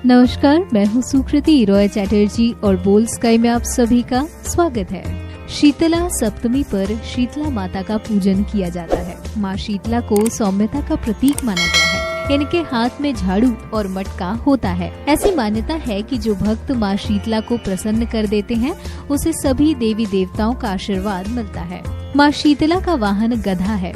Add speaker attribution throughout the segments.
Speaker 1: नमस्कार, मैं हूँ सुकृति रॉय चैटर्जी और बोल स्काई में आप सभी का स्वागत है। शीतला सप्तमी पर शीतला माता का पूजन किया जाता है। माँ शीतला को सौम्यता का प्रतीक माना गया है। इनके हाथ में झाड़ू और मटका होता है। ऐसी मान्यता है कि जो भक्त माँ शीतला को प्रसन्न कर देते हैं, उसे सभी देवी देवताओं का आशीर्वाद मिलता है। माँ शीतला का वाहन गधा है।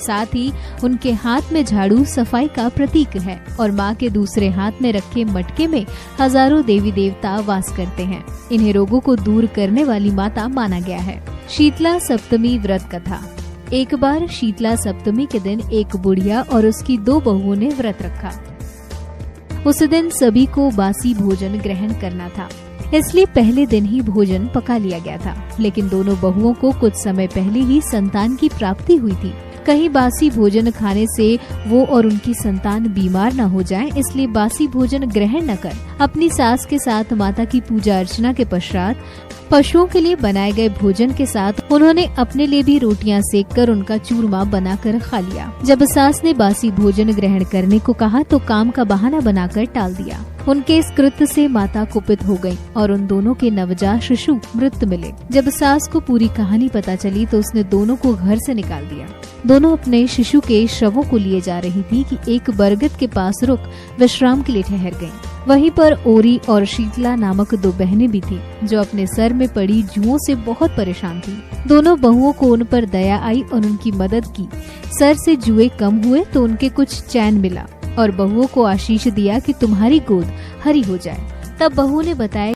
Speaker 1: साथ ही उनके हाथ में झाड़ू सफाई का प्रतीक है और माँ के दूसरे हाथ में रखे मटके में हजारों देवी देवता वास करते हैं। इन्हें रोगों को दूर करने वाली माता माना गया है। शीतला सप्तमी व्रत कथा। एक बार शीतला सप्तमी के दिन एक बुढ़िया और उसकी 2 बहुओं ने व्रत रखा। उस दिन सभी को बासी भोजन ग्रहण करना था, इसलिए पहले दिन ही भोजन पका लिया गया था। लेकिन दोनों बहुओं को कुछ समय पहले ही संतान की प्राप्ति हुई थी। कहीं बासी भोजन खाने से वो और उनकी संतान बीमार न हो जाएं, इसलिए बासी भोजन ग्रहण न कर अपनी सास के साथ माता की पूजा अर्चना के पश्चात पशुओं के लिए बनाए गए भोजन के साथ उन्होंने अपने लिए भी रोटियां सेककर उनका चूरमा बनाकर खा लिया। जब सास ने बासी भोजन ग्रहण करने को कहा तो काम का बहाना बनाकर टाल दिया। उनके इस कृत्य से माता कुपित हो गई और उन दोनों के नवजात शिशु मृत मिले। जब सास को पूरी कहानी पता चली तो उसने दोनों को घर से निकाल दिया। दोनों अपने शिशु के शवों को लिए जा रही थी कि एक बरगद के पास रुक विश्राम के लिए ठहर गईं। वहीं पर ओरी और शीतला नामक 2 बहनें भी थीं, जो अपने सर में पड़ी जुओं से बहुत परेशान थीं। दोनों बहुओं को उन पर दया आई और उनकी मदद की। सर से जुए कम हुए तो उनके कुछ चैन मिला और बहुओं को आशीष दिया कि तुम्हारी गोद हरी हो जाए। तब बहू ने बताया